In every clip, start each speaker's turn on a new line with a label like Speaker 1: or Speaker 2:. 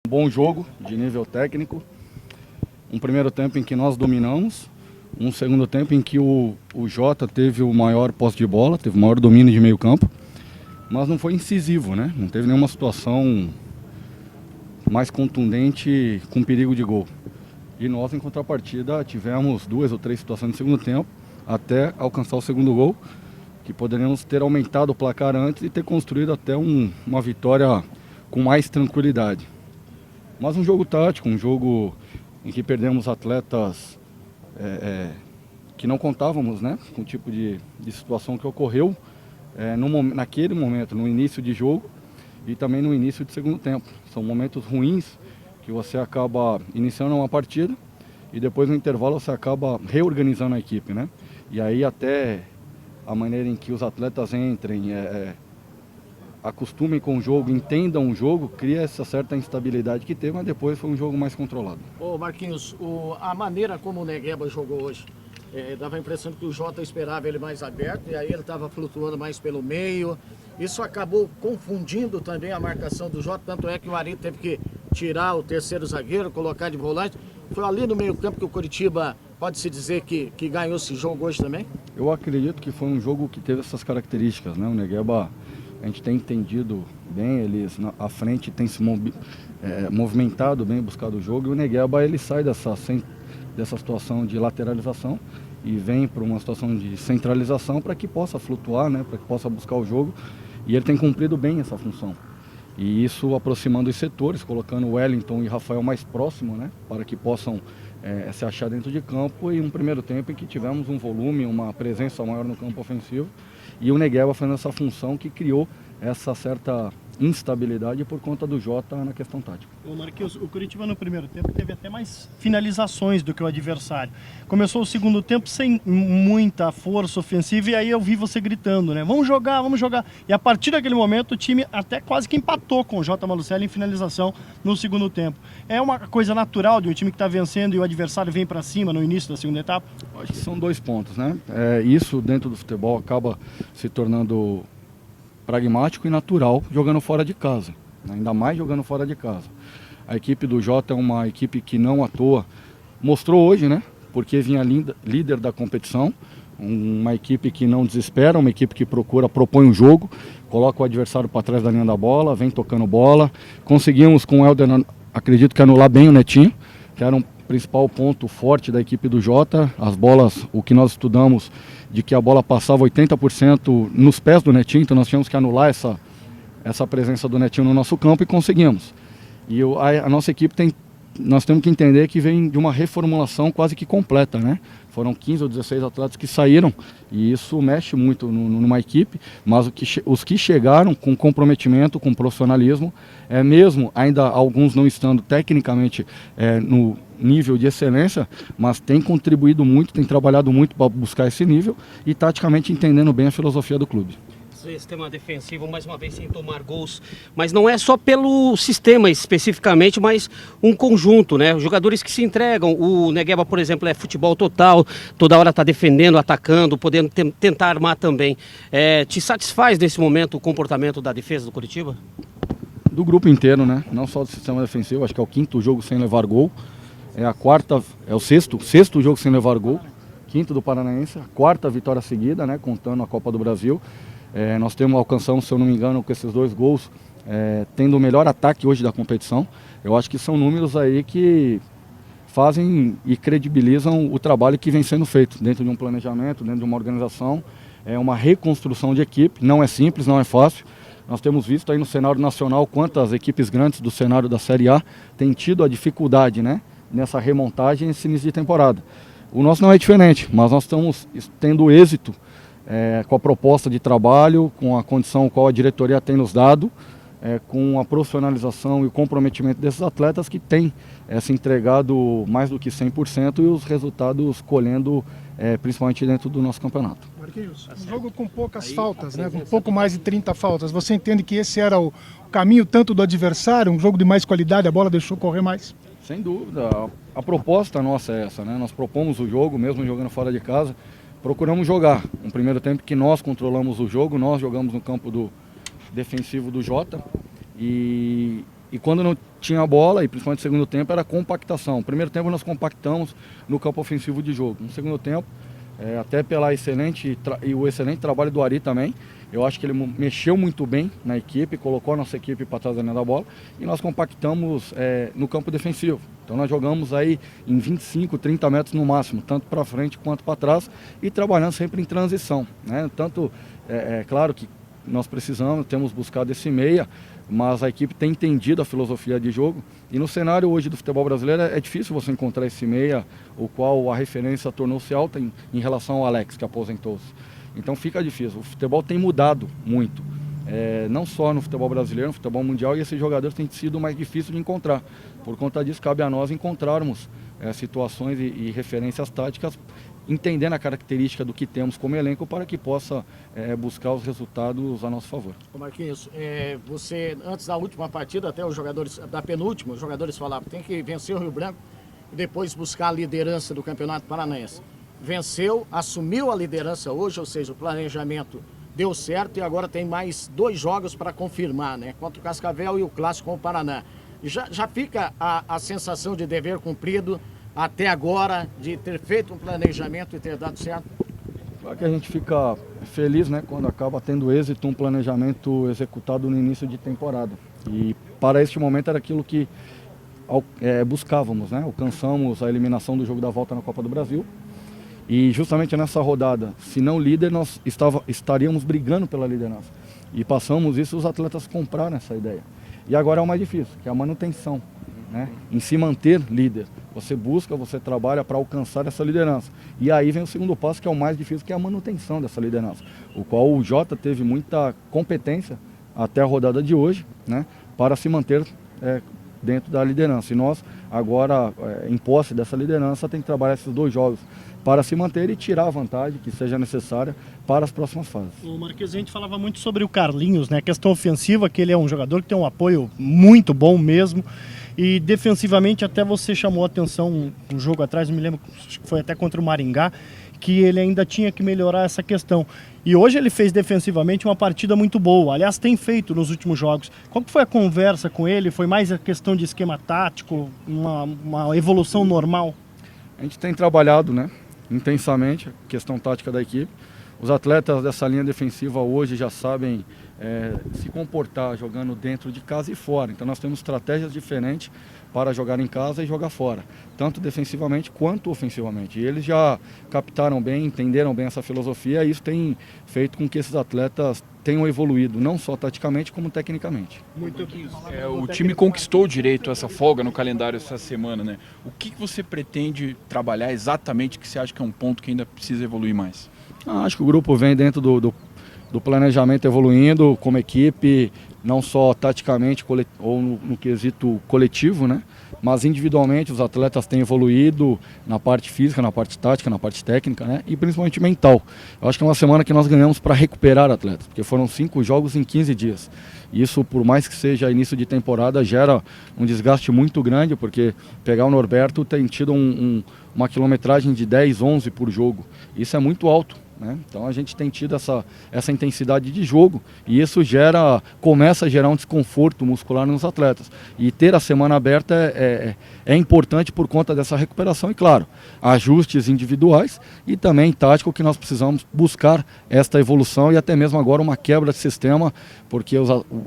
Speaker 1: Bom jogo de nível técnico, um primeiro tempo em que nós dominamos, um segundo tempo em que o Jota teve o maior posse de bola, teve o maior domínio de meio campo, mas não foi incisivo, né? Não teve nenhuma situação mais contundente com perigo de gol. E nós, em contrapartida, tivemos 2 ou 3 situações no segundo tempo, até alcançar o segundo gol, que poderíamos ter aumentado o placar antes e ter construído até uma vitória com mais tranquilidade. Mas um jogo tático, um jogo em que perdemos atletas que não contávamos, né, com o tipo de situação que ocorreu naquele momento, no início de jogo e também no início de segundo tempo. São momentos ruins que você acaba iniciando uma partida e depois no intervalo você acaba reorganizando a equipe, né? E aí até a maneira em que os atletas entrem, acostumem com o jogo, entendam o jogo, cria essa certa instabilidade que teve, mas depois foi um jogo mais controlado.
Speaker 2: Ô Marquinhos, a maneira como o Negueba jogou hoje, dava a impressão que o Jota esperava ele mais aberto e aí ele estava flutuando mais pelo meio. Isso acabou confundindo também a marcação do Jota, tanto é que o Ari teve que tirar o terceiro zagueiro, colocar de volante. Foi ali no meio campo que o Coritiba pode-se dizer que ganhou esse jogo hoje também?
Speaker 1: Eu acredito que foi um jogo que teve essas características, né? O Negueba, a gente tem entendido bem, eles à frente tem se movimentado bem, buscado o jogo, e o Negueba ele sai dessa situação de lateralização e vem para uma situação de centralização para que possa flutuar, né? Para que possa buscar o jogo, e ele tem cumprido bem essa função. E isso aproximando os setores, colocando o Wellington e Rafael mais próximo, né? Para que possam se achar dentro de campo, e um primeiro tempo em que tivemos um volume, uma presença maior no campo ofensivo, e o Negueba fazendo essa função que criou essa certa instabilidade por conta do Jota na questão tática.
Speaker 3: Ô Marquinhos, o Coritiba no primeiro tempo teve até mais finalizações do que o adversário. Começou o segundo tempo sem muita força ofensiva e aí eu vi você gritando, né? Vamos jogar, vamos jogar. E a partir daquele momento o time até quase que empatou com o Jota Malucelli em finalização no segundo tempo. É uma coisa natural de um time que está vencendo e o adversário vem para cima no início da segunda etapa?
Speaker 1: Acho que são 2 pontos, né? Isso dentro do futebol acaba se tornando pragmático e natural jogando fora de casa, né? Ainda mais jogando fora de casa. A equipe do Jota é uma equipe que não à toa mostrou hoje, né? Porque vinha líder da competição, uma equipe que não desespera, uma equipe que propõe um jogo, coloca o adversário para trás da linha da bola, vem tocando bola. Conseguimos com o Helder, acredito que anular bem o Netinho, que era um principal ponto forte da equipe do Jota. As bolas, o que nós estudamos, de que a bola passava 80% nos pés do Netinho, então nós tínhamos que anular essa presença do Netinho no nosso campo e conseguimos. E a nossa equipe nós temos que entender que vem de uma reformulação quase que completa, né? Foram 15 ou 16 atletas que saíram e isso mexe muito numa equipe, mas os que chegaram com comprometimento, com profissionalismo, mesmo ainda alguns não estando tecnicamente no nível de excelência, mas tem contribuído muito, tem trabalhado muito para buscar esse nível e taticamente entendendo bem a filosofia do clube.
Speaker 4: Sistema defensivo, mais uma vez sem tomar gols, mas não é só pelo sistema especificamente, mas um conjunto, né? Os jogadores que se entregam, o Negueba, por exemplo, é futebol total, toda hora está defendendo, atacando, podendo tentar armar também. Te satisfaz nesse momento o comportamento da defesa do Coritiba?
Speaker 1: Do grupo inteiro, né? Não só do sistema defensivo, acho que é o 5º jogo sem levar gol, é o sexto jogo sem levar gol, 5º do Paranaense, a 4ª vitória seguida, né? Contando a Copa do Brasil. Nós alcançamos, se eu não me engano, com esses 2 gols, tendo o melhor ataque hoje da competição. Eu acho que são números aí que fazem e credibilizam o trabalho que vem sendo feito dentro de um planejamento, dentro de uma organização. É uma reconstrução de equipe, não é simples, não é fácil. Nós temos visto aí no cenário nacional quantas equipes grandes do cenário da Série A têm tido a dificuldade, né, nessa remontagem nesse início de temporada. O nosso não é diferente, mas nós estamos tendo êxito com a proposta de trabalho, com a condição qual a diretoria tem nos dado, com a profissionalização e o comprometimento desses atletas que têm se entregado mais do que 100% e os resultados colhendo principalmente dentro do nosso campeonato.
Speaker 5: Marquinhos, um jogo com poucas faltas, né? Com pouco mais de 30 faltas. Você entende que esse era o caminho tanto do adversário, um jogo de mais qualidade, a bola deixou correr mais?
Speaker 1: Sem dúvida, a proposta nossa é essa, né? Nós propomos o jogo, mesmo jogando fora de casa, procuramos jogar. Um primeiro tempo que nós controlamos o jogo, nós jogamos no campo defensivo do Jota e E quando não tinha bola, e principalmente no segundo tempo, era compactação. No primeiro tempo nós compactamos no campo ofensivo de jogo. No segundo tempo, até pela e o excelente trabalho do Ari também, eu acho que ele mexeu muito bem na equipe, colocou a nossa equipe para trás da linha da bola e nós compactamos no campo defensivo. Então nós jogamos aí em 25, 30 metros no máximo, tanto para frente quanto para trás e trabalhando sempre em transição, né? Tanto, claro que nós temos buscado esse meia, mas a equipe tem entendido a filosofia de jogo e no cenário hoje do futebol brasileiro é difícil você encontrar esse meia, o qual a referência tornou-se alta em relação ao Alex, que aposentou-se. Então fica difícil, o futebol tem mudado muito, não só no futebol brasileiro, no futebol mundial, e esses jogadores têm sido mais difíceis de encontrar. Por conta disso, cabe a nós encontrarmos situações e referências táticas, entendendo a característica do que temos como elenco para que possa buscar os resultados a nosso favor.
Speaker 2: Ô Marquinhos, você, antes da última partida, até os jogadores, da penúltima, os jogadores falavam, tem que vencer o Rio Branco e depois buscar a liderança do Campeonato Paranaense. Venceu, assumiu a liderança hoje, ou seja, o planejamento deu certo e agora tem mais 2 jogos para confirmar, né? Contra o Cascavel e o Clássico com o Paraná. Já fica a sensação de dever cumprido até agora, de ter feito um planejamento e ter dado certo?
Speaker 1: Claro que a gente fica feliz, né, quando acaba tendo êxito um planejamento executado no início de temporada. E para este momento era aquilo que buscávamos, né? Alcançamos a eliminação do jogo da volta na Copa do Brasil. E justamente nessa rodada, se não líder, nós estaríamos brigando pela liderança. E passamos isso, os atletas compraram essa ideia. E agora é o mais difícil, que é a manutenção, né? Em se manter líder. Você busca, você trabalha para alcançar essa liderança. E aí vem o segundo passo, que é o mais difícil, que é a manutenção dessa liderança. O qual o Jota teve muita competência até a rodada de hoje, né? Para se manter dentro da liderança. E nós, agora, em posse dessa liderança, tem que trabalhar esses 2 jogos para se manter e tirar a vantagem que seja necessária para as próximas fases.
Speaker 3: O Marquinhos, a gente falava muito sobre o Carlinhos, né? A questão ofensiva, que ele é um jogador que tem um apoio muito bom mesmo. E defensivamente até você chamou a atenção um jogo atrás, não me lembro, acho que foi até contra o Maringá, que ele ainda tinha que melhorar essa questão. E hoje ele fez defensivamente uma partida muito boa, aliás tem feito nos últimos jogos. Qual que foi a conversa com ele? Foi mais a questão de esquema tático, uma evolução normal?
Speaker 1: A gente tem trabalhado, né, intensamente a questão tática da equipe. Os atletas dessa linha defensiva hoje já sabem se comportar jogando dentro de casa e fora. Então nós temos estratégias diferentes para jogar em casa e jogar fora, tanto defensivamente quanto ofensivamente. E eles já captaram bem, entenderam bem essa filosofia e isso tem feito com que esses atletas tenham evoluído, não só taticamente, como tecnicamente.
Speaker 6: O time conquistou o direito a essa folga no calendário essa semana, né? O que você pretende trabalhar exatamente que você acha que é um ponto que ainda precisa evoluir mais?
Speaker 1: Acho que o grupo vem dentro do planejamento evoluindo como equipe, não só taticamente ou no quesito coletivo, né? Mas individualmente os atletas têm evoluído na parte física, na parte tática, na parte técnica, né? E principalmente mental. Eu acho que é uma semana que nós ganhamos para recuperar atletas, porque foram 5 jogos em 15 dias. Isso, por mais que seja início de temporada, gera um desgaste muito grande, porque pegar o Norberto tem tido uma quilometragem de 10, 11 por jogo. Isso é muito alto, né? Então a gente tem tido essa intensidade de jogo e isso começa a gerar um desconforto muscular nos atletas. E ter a semana aberta é importante por conta dessa recuperação e, claro, ajustes individuais e também tático que nós precisamos buscar esta evolução e até mesmo agora uma quebra de sistema, porque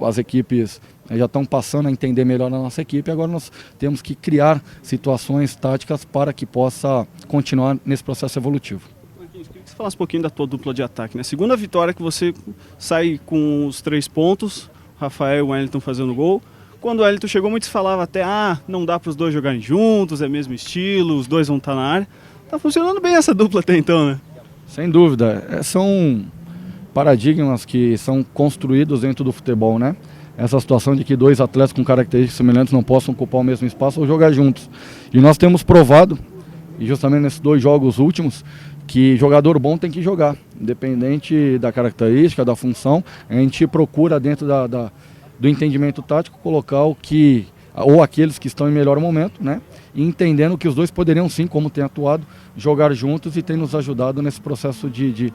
Speaker 1: as equipes já estão passando a entender melhor a nossa equipe e agora nós temos que criar situações táticas para que possa continuar nesse processo evolutivo.
Speaker 7: Queria que você falasse um pouquinho da tua dupla de ataque, né? Segunda vitória que você sai com os 3 pontos, Rafael e o Wellington fazendo gol. Quando o Wellington chegou, muitos falavam até, não dá para os dois jogarem juntos, é mesmo estilo, os dois vão estar na área. Tá funcionando bem essa dupla até então, né?
Speaker 1: Sem dúvida, são paradigmas que são construídos dentro do futebol, né? Essa situação de que 2 atletas com características semelhantes não possam ocupar o mesmo espaço ou jogar juntos. E nós temos provado, e justamente nesses 2 jogos últimos, que jogador bom tem que jogar, independente da característica, da função. A gente procura dentro do entendimento tático colocar ou aqueles que estão em melhor momento, né? E entendendo que os 2 poderiam sim, como tem atuado, jogar juntos e tem nos ajudado nesse processo de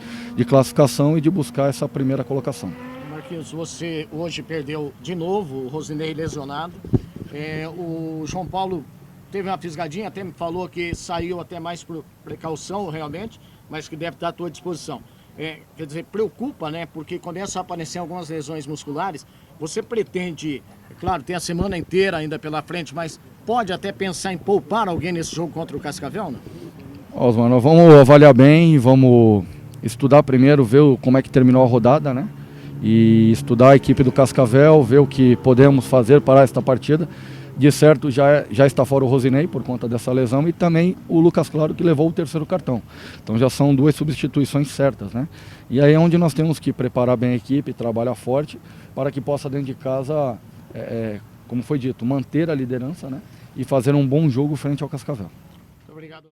Speaker 1: classificação e de buscar essa primeira colocação.
Speaker 2: Marquinhos, você hoje perdeu de novo o Rosinei lesionado. O João Paulo teve uma fisgadinha, até me falou que saiu até mais por precaução realmente, mas que deve estar à tua disposição. Quer dizer, preocupa, né? Porque começam a aparecer algumas lesões musculares. Você pretende, claro, tem a semana inteira ainda pela frente, mas pode até pensar em poupar alguém nesse jogo contra o Cascavel, não?
Speaker 1: Osmar, nós vamos avaliar bem, vamos estudar primeiro, ver como é que terminou a rodada, né? E estudar a equipe do Cascavel, ver o que podemos fazer para esta partida. De certo, já está fora o Rosinei por conta dessa lesão e também o Lucas Claro, que levou o terceiro cartão. Então já são 2 substituições certas, né? E aí é onde nós temos que preparar bem a equipe, trabalhar forte, para que possa dentro de casa, como foi dito, manter a liderança, né? E fazer um bom jogo frente ao Cascavel.
Speaker 2: Muito obrigado.